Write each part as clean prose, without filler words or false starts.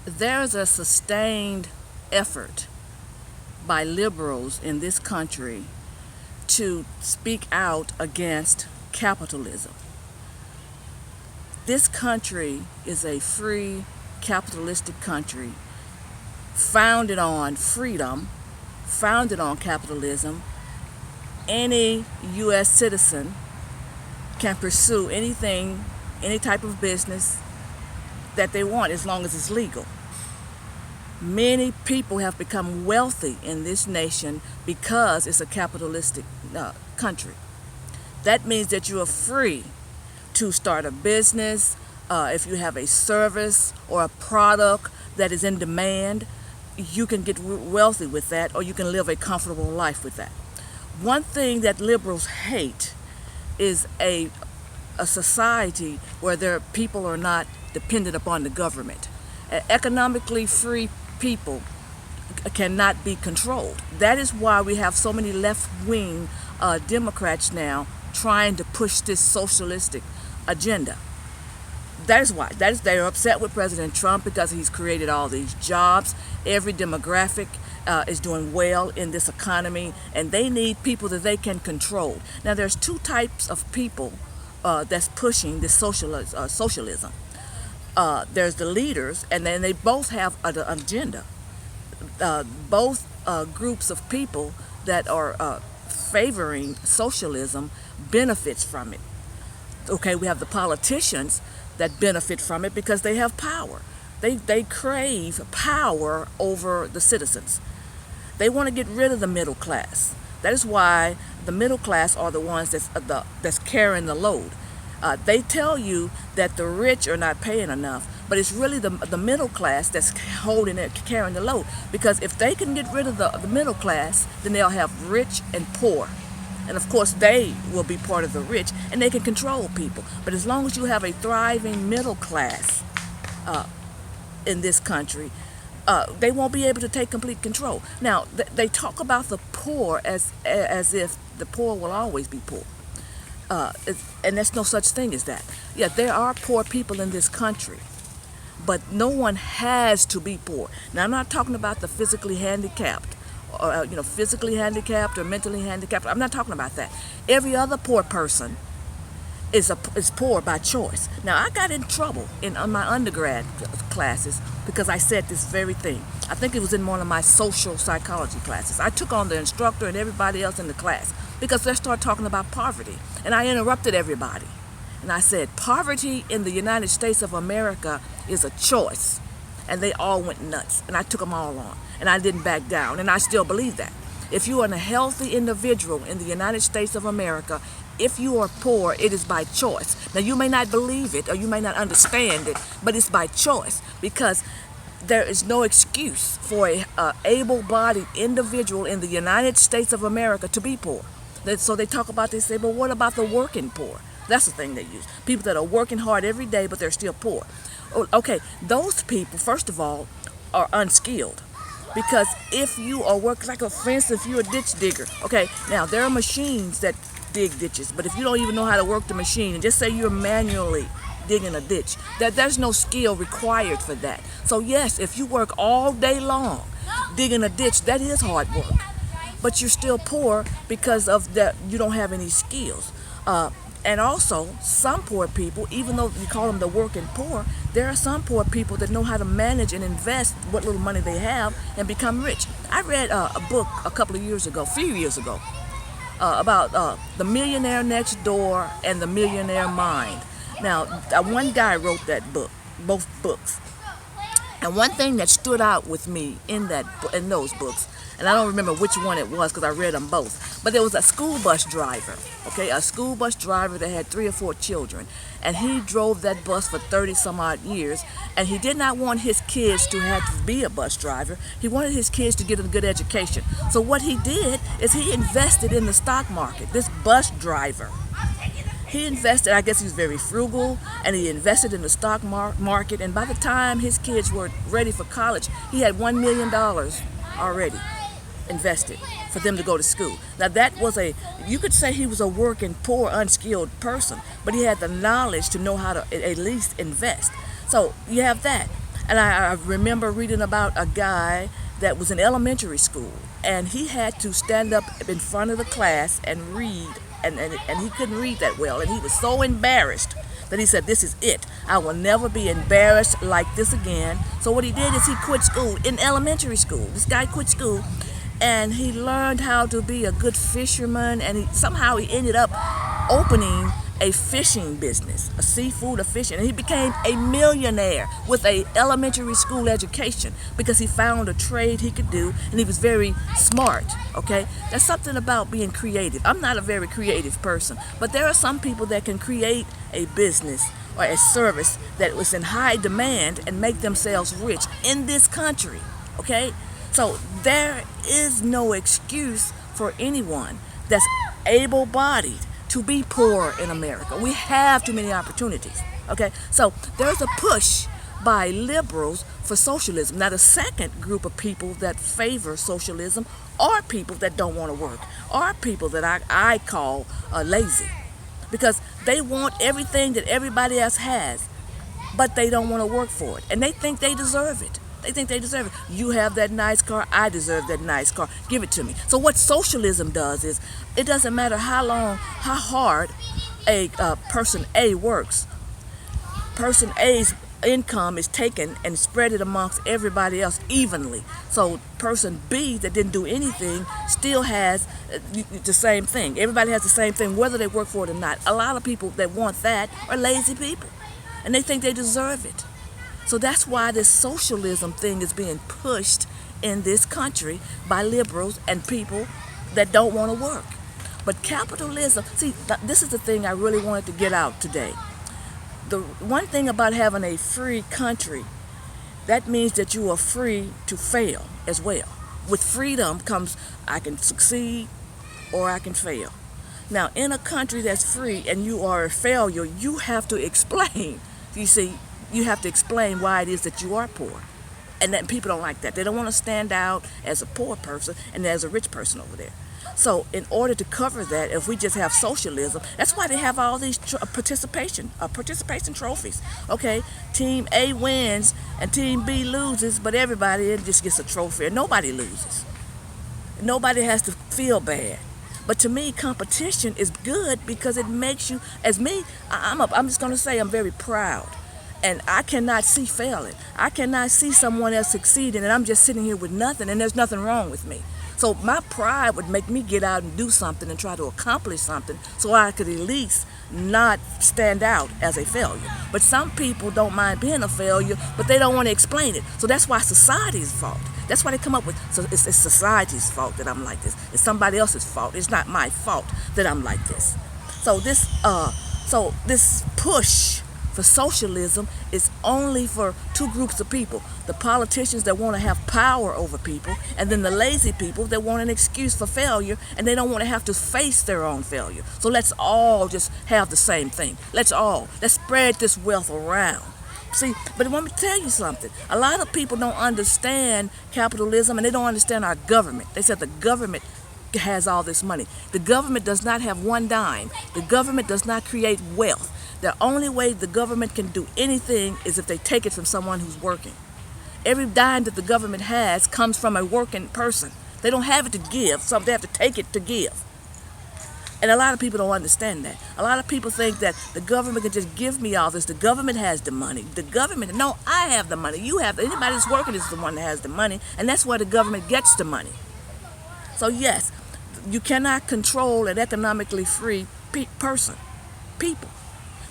there's a sustained effort by liberals in this country to speak out against capitalism. This country is a free capitalistic country founded on freedom, founded on capitalism. Any U.S. citizen can pursue anything, any type of business that they want as long as it's legal. Many people have become wealthy in this nation because it's a capitalistic country. That means that you are free to start a business. If you have a service or a product that is in demand, you can get wealthy with that, or you can live a comfortable life with that. One thing that liberals hate is a society where their people are not dependent upon the government. Economically free people cannot be controlled. That is why we have so many left-wing Democrats now trying to push this socialistic agenda. That is why. They're upset with President Trump because he's created all these jobs. Every demographic is doing well in this economy, and they need people that they can control. Now, there's two types of people that's pushing this socialism. There's the leaders, and then they both have an agenda. Both groups of people that are favoring socialism benefits from it. Okay, we have the politicians that benefit from it because they have power. They crave power over the citizens. They want to get rid of the middle class. That is why the middle class are the ones that's carrying the load. They tell you that the rich are not paying enough, but it's really the middle class that's holding it, carrying the load. Because if they can get rid of the middle class, then they'll have rich and poor. And of course, they will be part of the rich, and they can control people. But as long as you have a thriving middle class in this country, they won't be able to take complete control. Now, they talk about the poor as if the poor will always be poor. And there's no such thing as that. Yeah, there are poor people in this country, but no one has to be poor. Now, I'm not talking about the physically handicapped, or physically handicapped or mentally handicapped. I'm not talking about that. Every other poor person is poor by choice. Now, I got in trouble on my undergrad classes because I said this very thing. I think it was in one of my social psychology classes. I took on the instructor and everybody else in the class because they started talking about poverty. And I interrupted everybody. And I said, poverty in the United States of America is a choice. And they all went nuts. And I took them all on. And I didn't back down. And I still believe that. If you are a healthy individual in the United States of America, if you are poor, it is by choice. Now, you may not believe it or you may not understand it, but it's by choice because there is no excuse for an able-bodied individual in the United States of America to be poor. So they talk about, they say, but what about the working poor? That's the thing they use. People that are working hard every day, but they're still poor. Okay, those people, first of all, are unskilled. Because if you are working, like for instance, if you're a ditch digger, okay, now there are machines that dig ditches, but if you don't even know how to work the machine, and just say you're manually digging a ditch, there's no skill required for that. So yes, if you work all day long digging a ditch, that is hard work. But you're still poor because of that. You don't have any skills. And also, some poor people, even though you call them the working poor, there are some poor people that know how to manage and invest what little money they have and become rich. I read a book a few years ago, about the Millionaire Next Door and the Millionaire Mind. Now, one guy wrote that book, both books. And one thing that stood out with me in those books, and I don't remember which one it was because I read them both, but there was a school bus driver, okay, a school bus driver that had 3 or 4 children, and he drove that bus for 30 some odd years, and he did not want his kids to have to be a bus driver. He wanted his kids to get a good education. So what he did is he invested in the stock market, this bus driver. He invested, I guess he was very frugal, and he invested in the stock market, and by the time his kids were ready for college, he had $1 million already invested for them to go to school. Now that was you could say he was a working, poor, unskilled person, but he had the knowledge to know how to at least invest. So you have that. And I remember reading about a guy that was in elementary school, and he had to stand up in front of the class and read, and he couldn't read that well, and he was so embarrassed that he said, "This is it. I will never be embarrassed like this again." So what he did is he quit school in elementary school. This guy quit school, and he learned how to be a good fisherman, and somehow he ended up opening a fishing business, a seafood, a fishing, and he became a millionaire with a elementary school education because he found a trade he could do, and he was very smart. Okay, there's something about being creative. I'm not a very creative person, but there are some people that can create a business or a service that was in high demand and make themselves rich in this country. Okay, so there is no excuse for anyone that's able-bodied to be poor in America. We have too many opportunities. Okay, so there's a push by liberals for socialism. Now, the second group of people that favor socialism are people that don't want to work, are people that I call lazy, because they want everything that everybody else has, but they don't want to work for it, and they think they deserve it. They think they deserve it. You have that nice car, I deserve that nice car. Give it to me. So what socialism does is, it doesn't matter how hard a person A works. Person A's income is taken and spread it amongst everybody else evenly. So person B that didn't do anything still has the same thing. Everybody has the same thing, whether they work for it or not. A lot of people that want that are lazy people, and they think they deserve it. So that's why this socialism thing is being pushed in this country by liberals and people that don't want to work. But capitalism, see, this is the thing I really wanted to get out today. The one thing about having a free country, that means that you are free to fail as well. With freedom comes, I can succeed or I can fail. Now, in a country that's free and you are a failure, you have to explain. You see, you have to explain why it is that you are poor. And that people don't like that. They don't want to stand out as a poor person and as a rich person over there. So in order to cover that, if we just have socialism, that's why they have all these participation trophies. Okay, Team A wins and Team B loses, but everybody just gets a trophy and nobody loses. Nobody has to feel bad. But to me, competition is good because it makes you, as me, I'm just going to say I'm very proud. And I cannot see failing. I cannot see someone else succeeding, and I'm just sitting here with nothing, and there's nothing wrong with me. So my pride would make me get out and do something and try to accomplish something so I could at least not stand out as a failure. But some people don't mind being a failure, but they don't want to explain it. So that's why society's fault. That's why they come up with, so it's society's fault that I'm like this. It's somebody else's fault. It's not my fault that I'm like this. So this push for socialism is only for two groups of people: the politicians that want to have power over people, and then the lazy people that want an excuse for failure and they don't want to have to face their own failure. So let's all just have the same thing. Let's spread this wealth around. See, but let me tell you something. A lot of people don't understand capitalism, and they don't understand our government. They said the government has all this money. The government does not have one dime. The government does not create wealth. The only way the government can do anything is if they take it from someone who's working. Every dime that the government has comes from a working person. They don't have it to give, so they have to take it to give. And a lot of people don't understand that. A lot of people think that the government can just give me all this. The government has the money. No, I have the money. You have, anybody that's working is the one that has the money, and that's where the government gets the money. So yes, you cannot control an economically free people.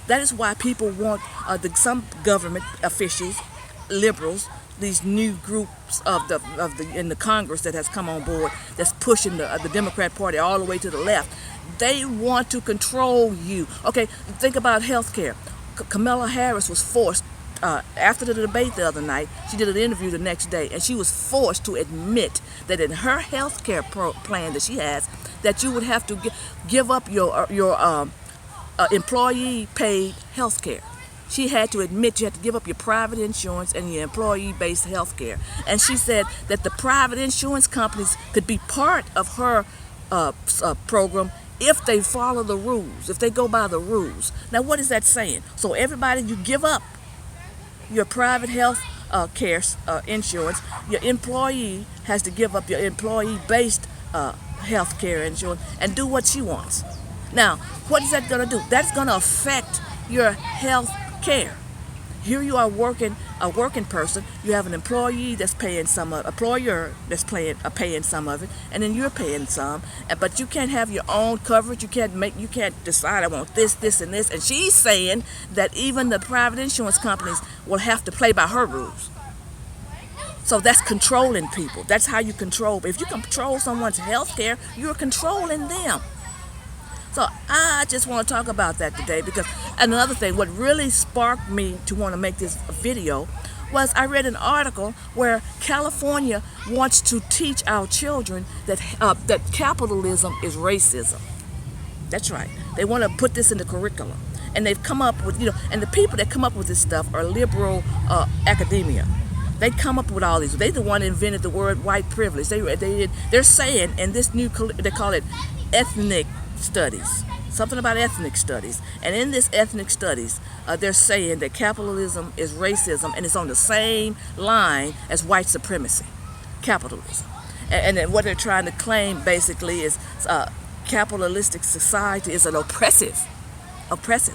That is why people want some government officials, liberals, these new groups in the Congress that has come on board, that's pushing the Democrat Party all the way to the left. They want to control you. Okay, think about health care. Kamala Harris was forced, after the debate the other night, she did an interview the next day, and she was forced to admit that in her health care plan that she has, that you would have to give up your employee-paid health care. She had to admit you had to give up your private insurance and your employee-based health care. And she said that the private insurance companies could be part of her program if they follow the rules, if they go by the rules. Now, what is that saying? So everybody, you give up your private health care insurance. Your employee has to give up your employee-based health care insurance and do what she wants. Now, what is that going to do? That's going to affect your health care. Here you are working, a working person. You have an employee that's paying some of, employer that's paying some of it, and then you're paying some. But you can't have your own coverage. You can't decide I want this, this, and this. And she's saying that even the private insurance companies will have to play by her rules. So that's controlling people. That's how you control. If you control someone's health care, you're controlling them. So I just want to talk about that today because another thing, what really sparked me to want to make this video was I read an article where California wants to teach our children that capitalism is racism. That's right. They want to put this in the curriculum. And they've come up with, and the people that come up with this stuff are liberal academia. They come up with all these. They're the one that invented the word white privilege. They're saying in this new, they call it ethnic studies, something about ethnic studies. And in this ethnic studies, they're saying that capitalism is racism and it's on the same line as white supremacy, capitalism. And then what they're trying to claim basically is capitalistic society is an oppressive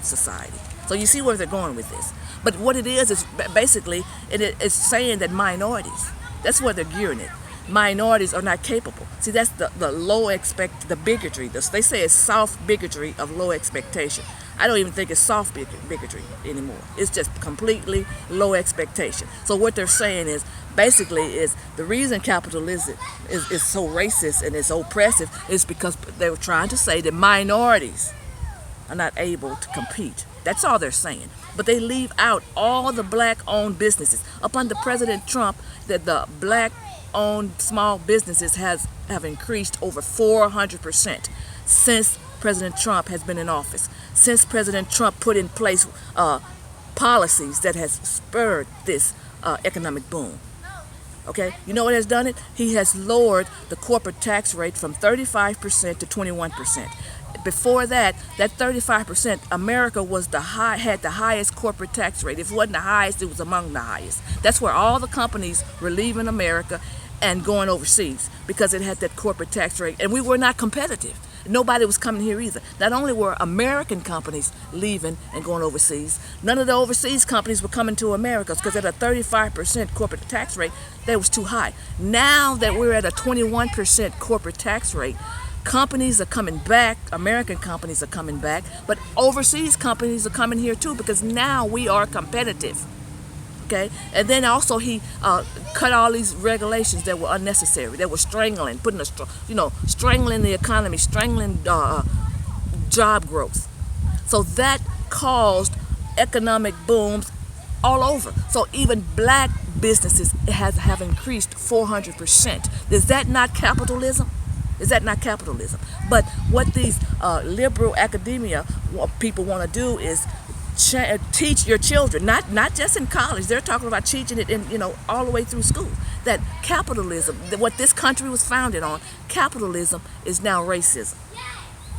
society. So you see where they're going with this. But what it is basically, it's saying that minorities, that's where they're gearing it. Minorities are not capable. See, that's the the bigotry. They say it's soft bigotry of low expectation. I don't even think it's soft bigotry anymore. It's just completely low expectation. So what they're saying is, basically, is the reason capitalism is so racist and it's oppressive is because they were trying to say that minorities are not able to compete. That's all they're saying. But they leave out all the black-owned businesses. Up under President Trump, that the black-owned small businesses have increased over 400% since President Trump has been in office. Since President Trump put in place policies that has spurred this economic boom. Okay, you know what has done it? He has lowered the corporate tax rate from 35% to 21%. Before that 35%, America had the highest corporate tax rate. If it wasn't the highest, it was among the highest. That's where all the companies were leaving America and going overseas because it had that corporate tax rate, and we were not competitive. Nobody was coming here either. Not only were American companies leaving and going overseas, none of the overseas companies were coming to America because at a 35% corporate tax rate, that was too high. Now that we're at a 21% corporate tax rate, companies are coming back, American companies are coming back, but overseas companies are coming here too because now we are competitive. Okay, and then also he cut all these regulations that were unnecessary, that were strangling, strangling the economy, strangling job growth. So that caused economic booms all over. So even black businesses have increased 400%. Is that not capitalism? Is that not capitalism? But what these liberal academia people want to do is teach your children, not just in college. They're talking about teaching it in, all the way through school. That capitalism, what this country was founded on, capitalism is now racism.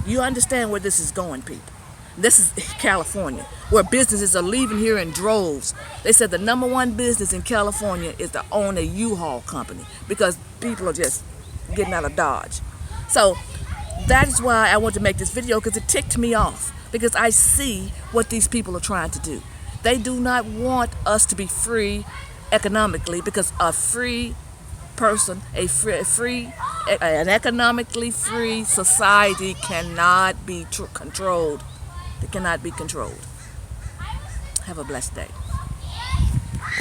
You understand where this is going, people? This is California, where businesses are leaving here in droves. They said the number one business in California is to own a U-Haul company because people are just getting out of Dodge. So that is why I want to make this video, because it ticked me off. Because I see what these people are trying to do. They do not want us to be free economically, because a free person, an economically free society cannot be controlled. It cannot be controlled. Have a blessed day.